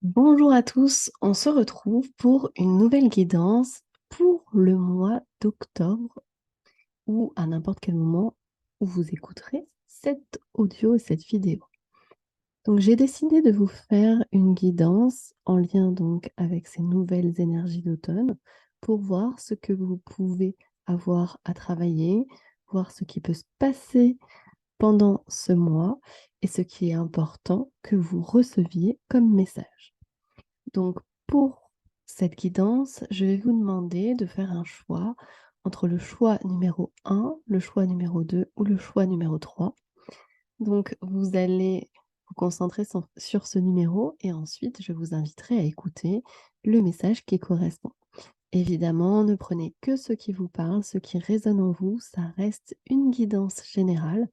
Bonjour à tous, on se retrouve pour une nouvelle guidance pour le mois d'octobre ou à n'importe quel moment où vous écouterez cet audio et cette vidéo. Donc j'ai décidé de vous faire une guidance en lien donc avec ces nouvelles énergies d'automne pour voir ce que vous pouvez avoir à travailler, voir ce qui peut se passer pendant ce mois et ce qui est important que vous receviez comme message. Donc, pour cette guidance, je vais vous demander de faire un choix entre le choix numéro 1, le choix numéro 2 ou le choix numéro 3. Donc, vous allez vous concentrer sur ce numéro et ensuite, je vous inviterai à écouter le message qui correspond. Évidemment, ne prenez que ce qui vous parle, ce qui résonne en vous, ça reste une guidance générale.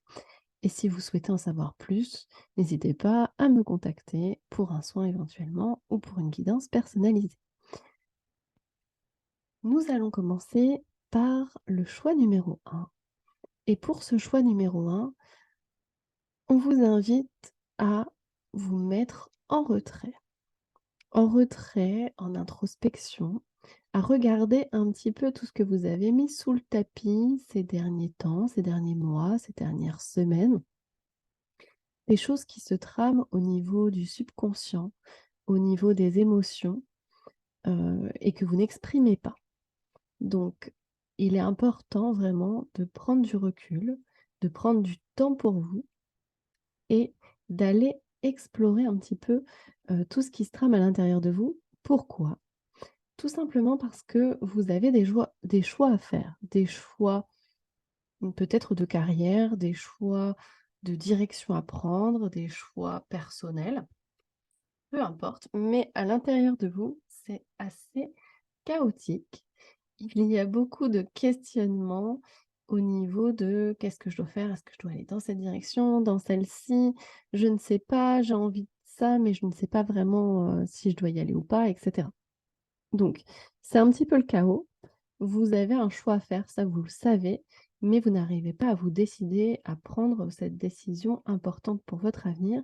Et si vous souhaitez en savoir plus, n'hésitez pas à me contacter pour un soin éventuellement ou pour une guidance personnalisée. Nous allons commencer par le choix numéro 1. Et pour ce choix numéro 1, on vous invite à vous mettre en retrait, en introspection, à regarder un petit peu tout ce que vous avez mis sous le tapis ces derniers temps, ces derniers mois, ces dernières semaines. Des choses qui se trament au niveau du subconscient, au niveau des émotions, et que vous n'exprimez pas. Donc, il est important vraiment de prendre du recul, de prendre du temps pour vous et d'aller explorer un petit peu, tout ce qui se trame à l'intérieur de vous. Pourquoi? Tout simplement parce que vous avez des choix à faire, des choix, peut-être de carrière, des choix de direction à prendre, des choix personnels. Peu importe, mais à l'intérieur de vous, c'est assez chaotique. Il y a beaucoup de questionnements au niveau de: «Qu'est-ce que je dois faire? Est-ce que je dois aller dans cette direction, dans celle-ci? Je ne sais pas, j'ai envie de ça, mais je ne sais pas vraiment, si je dois y aller ou pas», et cetera. Donc c'est un petit peu le chaos. Vous avez un choix à faire, ça vous le savez, mais vous n'arrivez pas à vous décider à prendre cette décision importante pour votre avenir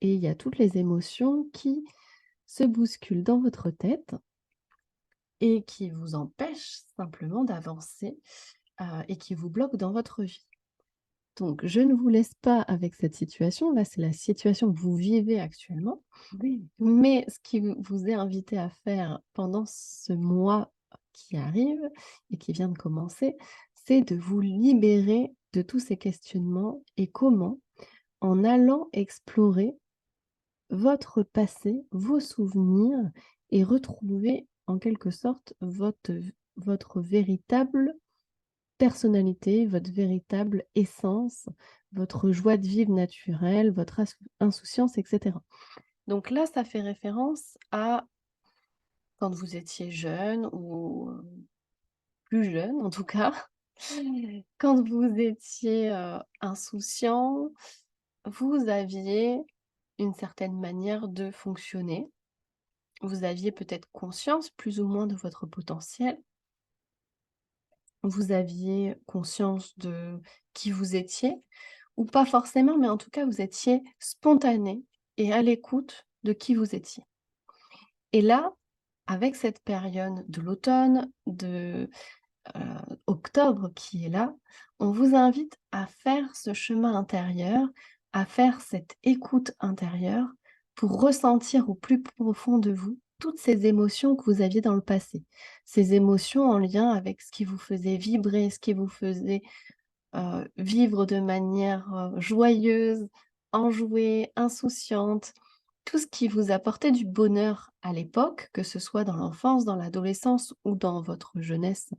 et il y a toutes les émotions qui se bousculent dans votre tête et qui vous empêchent simplement d'avancer, et qui vous bloquent dans votre vie. Donc je ne vous laisse pas avec cette situation, là, c'est la situation que vous vivez actuellement. Oui. Mais ce qui vous est invité à faire pendant ce mois qui arrive et qui vient de commencer, c'est de vous libérer de tous ces questionnements et comment? En allant explorer votre passé, vos souvenirs et retrouver en quelque sorte votre véritable personnalité, votre véritable essence, votre joie de vivre naturelle, votre insouciance, et cetera. Donc là, ça fait référence à quand vous étiez jeune ou plus jeune en tout cas, quand vous étiez, insouciant, vous aviez une certaine manière de fonctionner. Vous aviez peut-être conscience plus ou moins de votre potentiel. Vous aviez conscience de qui vous étiez ou pas forcément, mais en tout cas, vous étiez spontané et à l'écoute de qui vous étiez. Et là, avec cette période de l'automne, octobre qui est là, on vous invite à faire ce chemin intérieur, à faire cette écoute intérieure pour ressentir au plus profond de vous toutes ces émotions que vous aviez dans le passé. Ces émotions en lien avec ce qui vous faisait vibrer, ce qui vous faisait, vivre de manière, joyeuse, enjouée, insouciante. Tout ce qui vous apportait du bonheur à l'époque, que ce soit dans l'enfance, dans l'adolescence ou dans votre jeunesse,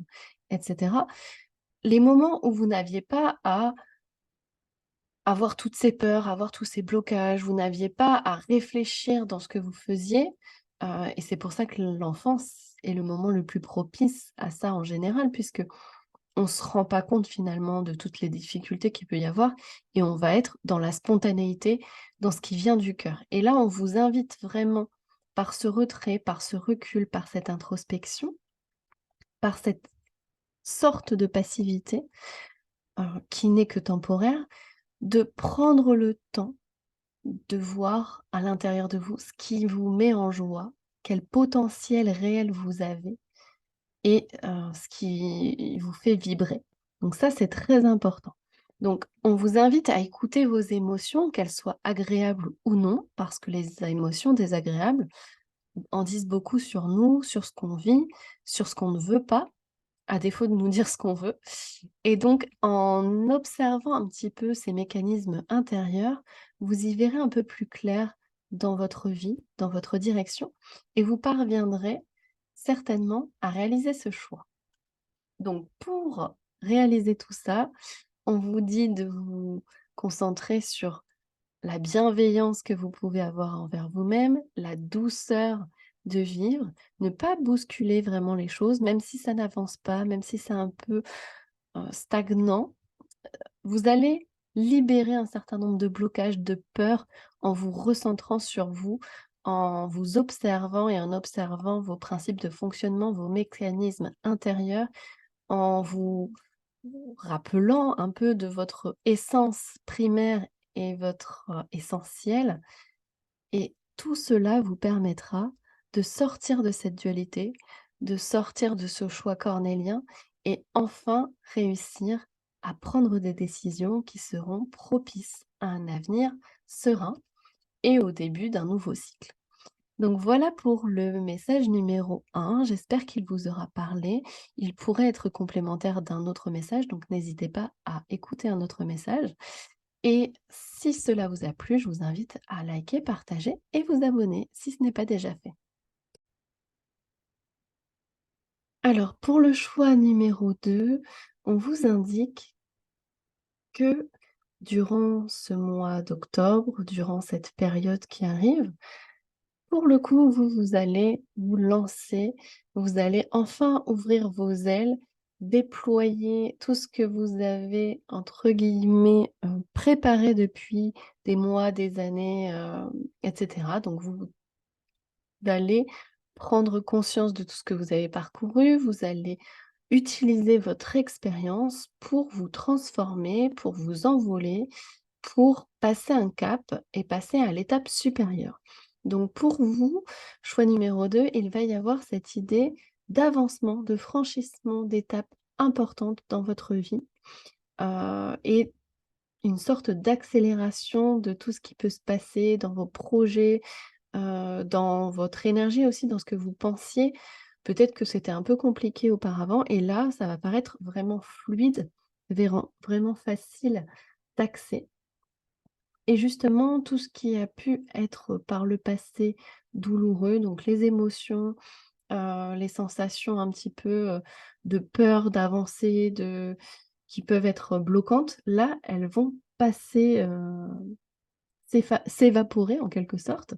et cetera. Les moments où vous n'aviez pas à avoir toutes ces peurs, avoir tous ces blocages, vous n'aviez pas à réfléchir dans ce que vous faisiez, et c'est pour ça que l'enfance est le moment le plus propice à ça en général, puisque on se rend pas compte finalement de toutes les difficultés qu'il peut y avoir et on va être dans la spontanéité, dans ce qui vient du cœur. Et là, on vous invite vraiment par ce retrait, par ce recul, par cette introspection, par cette sorte de passivité, qui n'est que temporaire, de prendre le temps de voir à l'intérieur de vous ce qui vous met en joie, quel potentiel réel vous avez et ce qui vous fait vibrer. Donc ça, c'est très important. Donc on vous invite à écouter vos émotions, qu'elles soient agréables ou non, parce que les émotions désagréables en disent beaucoup sur nous, sur ce qu'on vit, sur ce qu'on ne veut pas, à défaut de nous dire ce qu'on veut. Et donc en observant un petit peu ces mécanismes intérieurs, vous y verrez un peu plus clair dans votre vie, dans votre direction et vous parviendrez certainement à réaliser ce choix. Donc pour réaliser tout ça, on vous dit de vous concentrer sur la bienveillance que vous pouvez avoir envers vous-même, la douceur de vivre, ne pas bousculer vraiment les choses, même si ça n'avance pas, même si c'est un peu, stagnant. Vous allez libérer un certain nombre de blocages, de peurs en vous recentrant sur vous, en vous observant et en observant vos principes de fonctionnement, vos mécanismes intérieurs, en vous rappelant un peu de votre essence primaire et votre, essentiel et tout cela vous permettra de sortir de cette dualité, de sortir de ce choix cornélien et enfin réussir à prendre des décisions qui seront propices à un avenir serein et au début d'un nouveau cycle. Donc voilà pour le message numéro 1. J'espère qu'il vous aura parlé. Il pourrait être complémentaire d'un autre message, donc n'hésitez pas à écouter un autre message. Et si cela vous a plu, je vous invite à liker, partager et vous abonner si ce n'est pas déjà fait. Alors pour le choix numéro 2, on vous indique que durant ce mois d'octobre, durant cette période qui arrive, pour le coup, vous allez vous lancer, vous allez enfin ouvrir vos ailes, déployer tout ce que vous avez entre guillemets, «préparé» depuis des mois, des années, et cetera. Donc vous allez prendre conscience de tout ce que vous avez parcouru, vous allez utiliser votre expérience pour vous transformer, pour vous envoler, pour passer un cap et passer à l'étape supérieure. Donc pour vous, choix numéro 2, il va y avoir cette idée d'avancement, de franchissement d'étapes importantes dans votre vie, et une sorte d'accélération de tout ce qui peut se passer dans vos projets, dans votre énergie aussi, dans ce que vous pensiez. Peut-être que c'était un peu compliqué auparavant et là, ça va paraître vraiment fluide, vraiment facile d'accès. Et justement, tout ce qui a pu être par le passé douloureux, donc les émotions, les sensations un petit peu, de peur d'avancer, qui peuvent être bloquantes, là, elles vont passer, s'évaporer en quelque sorte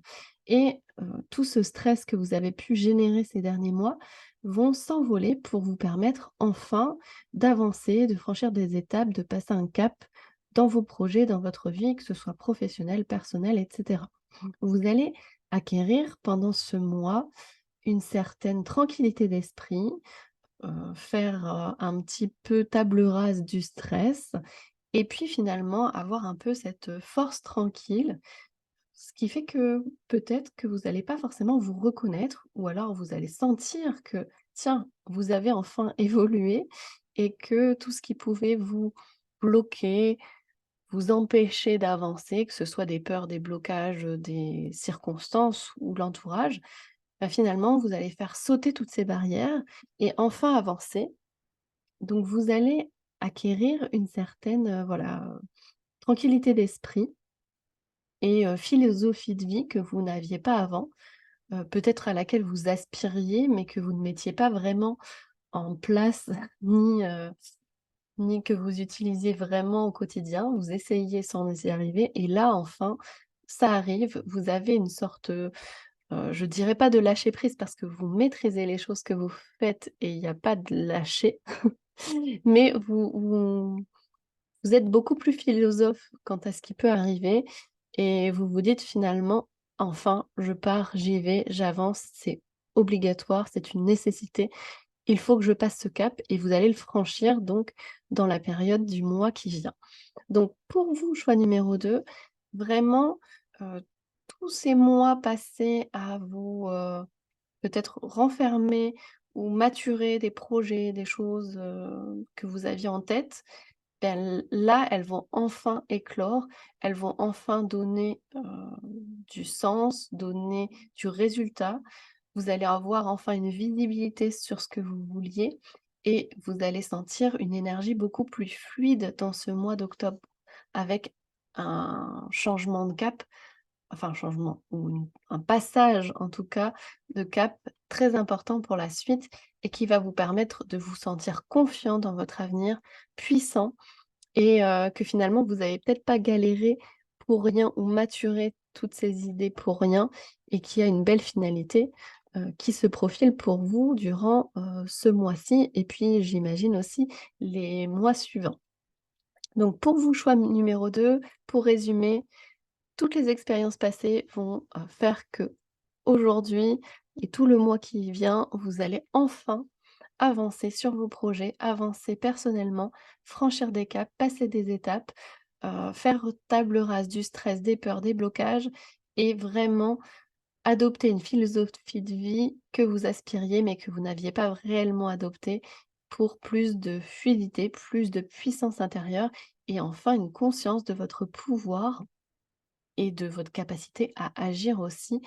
et tout ce stress que vous avez pu générer ces derniers mois vont s'envoler pour vous permettre enfin d'avancer, de franchir des étapes, de passer un cap dans vos projets, dans votre vie, que ce soit professionnel, personnel, et cetera. Vous allez acquérir pendant ce mois une certaine tranquillité d'esprit, faire, un petit peu table rase du stress et puis finalement avoir un peu cette, force tranquille ce qui fait que peut-être que vous n'allez pas forcément vous reconnaître ou alors vous allez sentir que, tiens, vous avez enfin évolué et que tout ce qui pouvait vous bloquer, vous empêcher d'avancer, que ce soit des peurs, des blocages, des circonstances ou l'entourage, bah, finalement, vous allez faire sauter toutes ces barrières et enfin avancer. Donc vous allez acquérir une certaine, voilà, tranquillité d'esprit et philosophie de vie que vous n'aviez pas avant, peut-être à laquelle vous aspiriez, mais que vous ne mettiez pas vraiment en place ni que vous utilisiez vraiment au quotidien. Vous essayiez sans y arriver et là, enfin, ça arrive. Vous avez une sorte, je dirais pas de lâcher prise parce que vous maîtrisez les choses que vous faites et il y a pas de lâcher, mais vous êtes beaucoup plus philosophe quant à ce qui peut arriver et vous vous dites finalement: «Enfin, je pars, j'y vais, j'avance, c'est obligatoire, c'est une nécessité. Il faut que je passe ce cap» et vous allez le franchir donc dans la période du mois qui vient. Donc pour vous, choix numéro 2, vraiment, heu, tous ces mois passés à vous, peut-être renfermer ou maturer des projets, des choses, que vous aviez en tête, ben, là, elles vont enfin éclore, elles vont enfin donner, du sens, donner du résultat. Vous allez avoir enfin une visibilité sur ce que vous vouliez et vous allez sentir une énergie beaucoup plus fluide dans ce mois d'octobre avec un changement de cap, enfin un changement ou un passage en tout cas de cap très important pour la suite et qui va vous permettre de vous sentir confiant dans votre avenir, puissant et que finalement vous avez peut-être pas galéré pour rien ou maturé toutes ces idées pour rien et qu'il y a une belle finalité, qui se profile pour vous durant, ce mois-ci et puis j'imagine aussi les mois suivants. Donc pour vous, choix numéro 2, pour résumer, toutes les expériences passées vont, faire que aujourd'hui et tout le mois qui vient, vous allez enfin avancer sur vos projets, avancer personnellement, franchir des caps, passer des étapes, faire table rase du stress, des peurs, des blocages et vraiment adopter une philosophie de vie que vous aspiriez, mais que vous n'aviez pas réellement adoptée pour plus de fluidité, plus de puissance intérieure et enfin une conscience de votre pouvoir et de votre capacité à agir aussi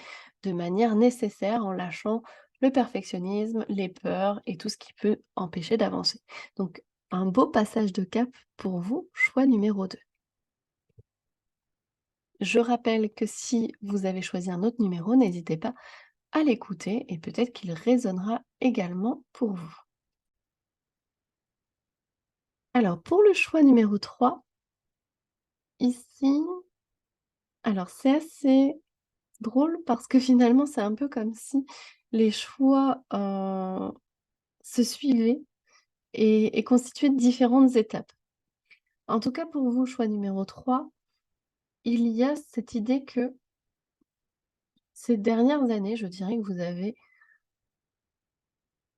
de manière nécessaire en lâchant le perfectionnisme, les peurs et tout ce qui peut empêcher d'avancer. Donc un beau passage de cap pour vous, choix numéro 2. Je rappelle que si vous avez choisi un autre numéro, n'hésitez pas à l'écouter et peut-être qu'il résonnera également pour vous. Alors pour le choix numéro 3, ici, alors c'est assez drôle parce que finalement c'est un peu comme si les choix, se suivaient et constituaient de différentes étapes. En tout cas pour vous, choix numéro 3, il y a cette idée que ces dernières années, je dirais que vous avez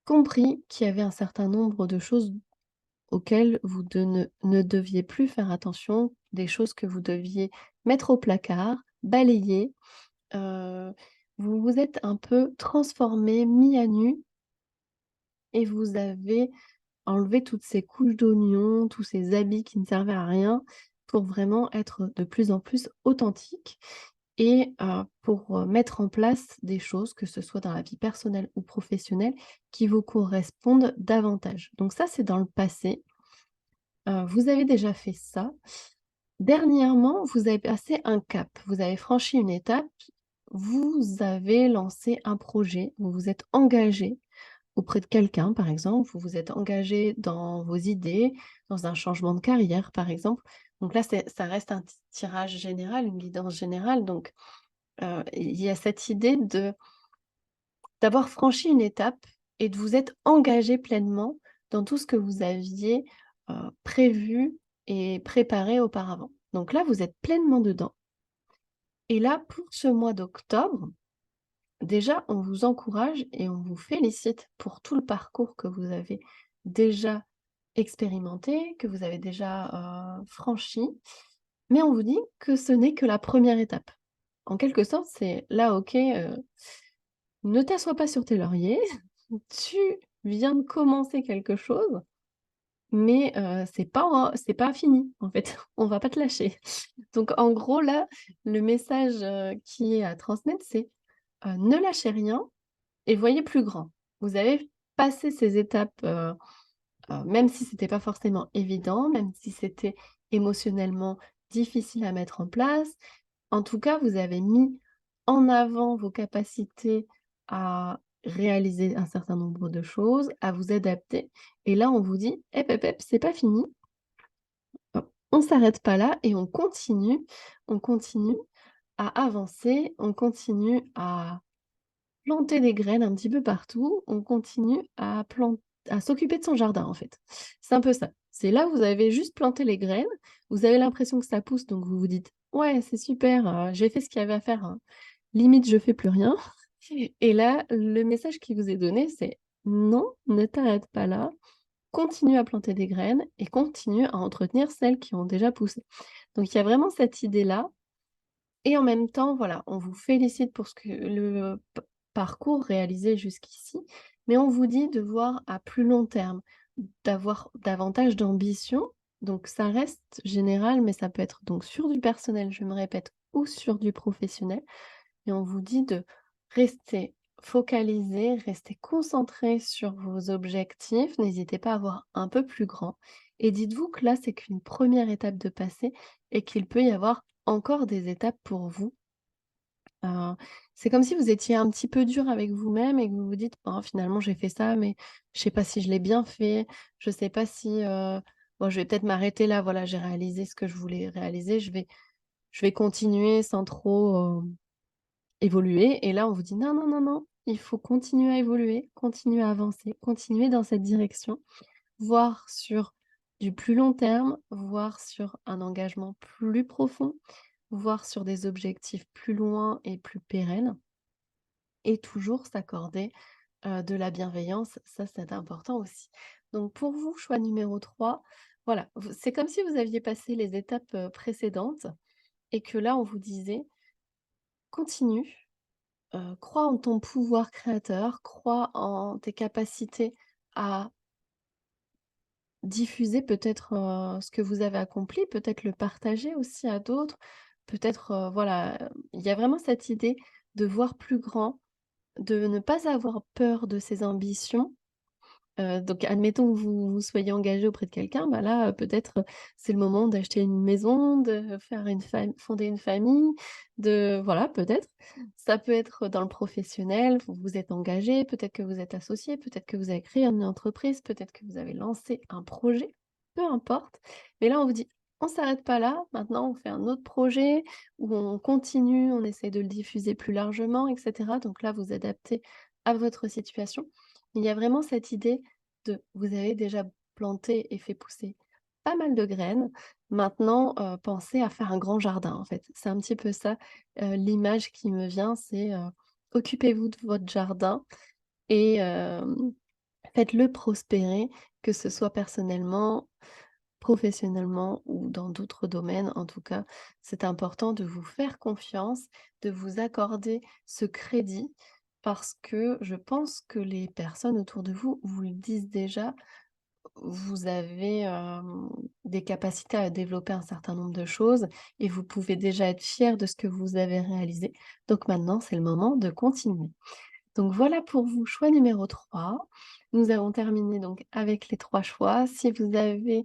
compris qu'il y avait un certain nombre de choses auxquelles vous ne deviez plus faire attention, des choses que vous deviez mettre au placard, balayer. Heu, vous vous êtes un peu transformé, mis à nu et vous avez enlevé toutes ces couches d'oignons, tous ces habits qui ne servaient à rien, pour vraiment être de plus en plus authentique et pour, mettre en place des choses, que ce soit dans la vie personnelle ou professionnelle, qui vous correspondent davantage. Donc ça, c'est dans le passé. Vous avez déjà fait ça. Dernièrement, vous avez passé un cap, vous avez franchi une étape, vous avez lancé un projet, vous vous êtes engagé auprès de quelqu'un, par exemple, vous vous êtes engagé dans vos idées, dans un changement de carrière, par exemple. Donc là, ça reste un tirage général, une guidance générale. Donc, il y a cette idée d'avoir franchi une étape et de vous être engagé pleinement dans tout ce que vous aviez, prévu et préparé auparavant. Donc là, vous êtes pleinement dedans et là, pour ce mois d'octobre, déjà, on vous encourage et on vous félicite pour tout le parcours que vous avez déjà expérimenté, que vous avez déjà, franchi, mais on vous dit que ce n'est que la première étape. En quelque sorte, c'est là, OK, ne t'assois pas sur tes lauriers, tu viens de commencer quelque chose, mais c'est pas fini, en fait, on va pas te lâcher. Donc en gros, là, le message, qui est à transmettre, c'est, ne lâchez rien et voyez plus grand. Vous avez passé ces étapes, même si c'était pas forcément évident, même si c'était émotionnellement difficile à mettre en place. En tout cas, vous avez mis en avant vos capacités à réaliser un certain nombre de choses, à vous adapter et là, on vous dit: «Hep, c'est pas fini, on s'arrête pas là et on continue à avancer, on continue à planter des graines un petit peu partout, on continue à s'occuper de son jardin, en fait. C'est un peu ça. C'est là, vous avez juste planté les graines, vous avez l'impression que ça pousse, donc vous vous dites: «Ouais, c'est super, j'ai fait ce qu'il y avait à faire, hein, limite je fais plus rien» et là, le message qui vous est donné, c'est: «Non, ne t'arrête pas là, continue à planter des graines et continue à entretenir celles qui ont déjà poussé». Donc il y a vraiment cette idée-là et en même temps, voilà, on vous félicite pour ce que le parcours réalisé jusqu'ici, mais on vous dit de voir à plus long terme, d'avoir davantage d'ambition. Donc ça reste général, mais ça peut être donc sur du personnel, je me répète, ou sur du professionnel. Et on vous dit de rester focalisé, rester concentré sur vos objectifs. N'hésitez pas à voir un peu plus grand. Et dites-vous que là, c'est qu'une première étape de passé et qu'il peut y avoir encore des étapes pour vous. Heu, c'est comme si vous étiez un petit peu dur avec vous-même et que vous vous dites: «Oh finalement j'ai fait ça, mais je sais pas si je l'ai bien fait. Je sais pas si, bon je vais peut-être m'arrêter là, voilà, j'ai réalisé ce que je voulais réaliser, je vais continuer sans trop, évoluer», et là on vous dit: «Non, non, non, non, il faut continuer à évoluer, continuer à avancer, continuer dans cette direction, voir sur du plus long terme, voir sur un engagement plus profond, voir sur des objectifs plus loin et plus pérennes». Et toujours s'accorder, de la bienveillance, ça c'est important aussi. Donc pour vous, choix numéro 3, voilà, vous c'est comme si vous aviez passé les étapes, précédentes et que là on vous disait: «Continue, crois en ton pouvoir créateur, crois en tes capacités à diffuser peut-être, ce que vous avez accompli, peut-être le partager aussi à d'autres, peut-être, voilà, il y a vraiment cette idée de voir plus grand, de ne pas avoir peur de ses ambitions. Donc admettons que vous soyez engagé auprès de quelqu'un, bah là, peut-être, c'est le moment d'acheter une maison, de faire une fonder une famille, de voilà, peut-être. Ça peut être dans le professionnel, vous vous êtes engagé, peut-être que vous êtes associé, peut-être que vous avez créé une entreprise, peut-être que vous avez lancé un projet, peu importe. Mais là, on vous dit: «On s'arrête pas là, maintenant on fait un autre projet où on continue, on essaie de le diffuser plus largement» et cetera. Donc là, vous adaptez à votre situation. Il y a vraiment cette idée de vous avez déjà planté et fait pousser pas mal de graines. Maintenant, pensez à faire un grand jardin, en fait. C'est un petit peu ça, l'image qui me vient, c'est, occupez-vous de votre jardin et faites-le prospérer, que ce soit personnellement, professionnellement ou dans d'autres domaines. En tout cas, c'est important de vous faire confiance, de vous accorder ce crédit parce que je pense que les personnes autour de vous vous le disent déjà. Vous avez, des capacités à développer un certain nombre de choses et vous pouvez déjà être fier de ce que vous avez réalisé. Donc maintenant, c'est le moment de continuer. Donc voilà pour vous, choix numéro 3. Nous avons terminé donc avec les 3 choix. Si vous avez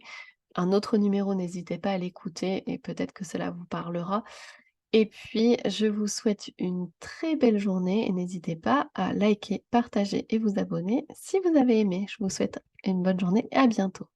un autre numéro, n'hésitez pas à l'écouter et peut-être que cela vous parlera. Et puis, je vous souhaite une très belle journée et n'hésitez pas à liker, partager et vous abonner si vous avez aimé. Je vous souhaite une bonne journée et à bientôt.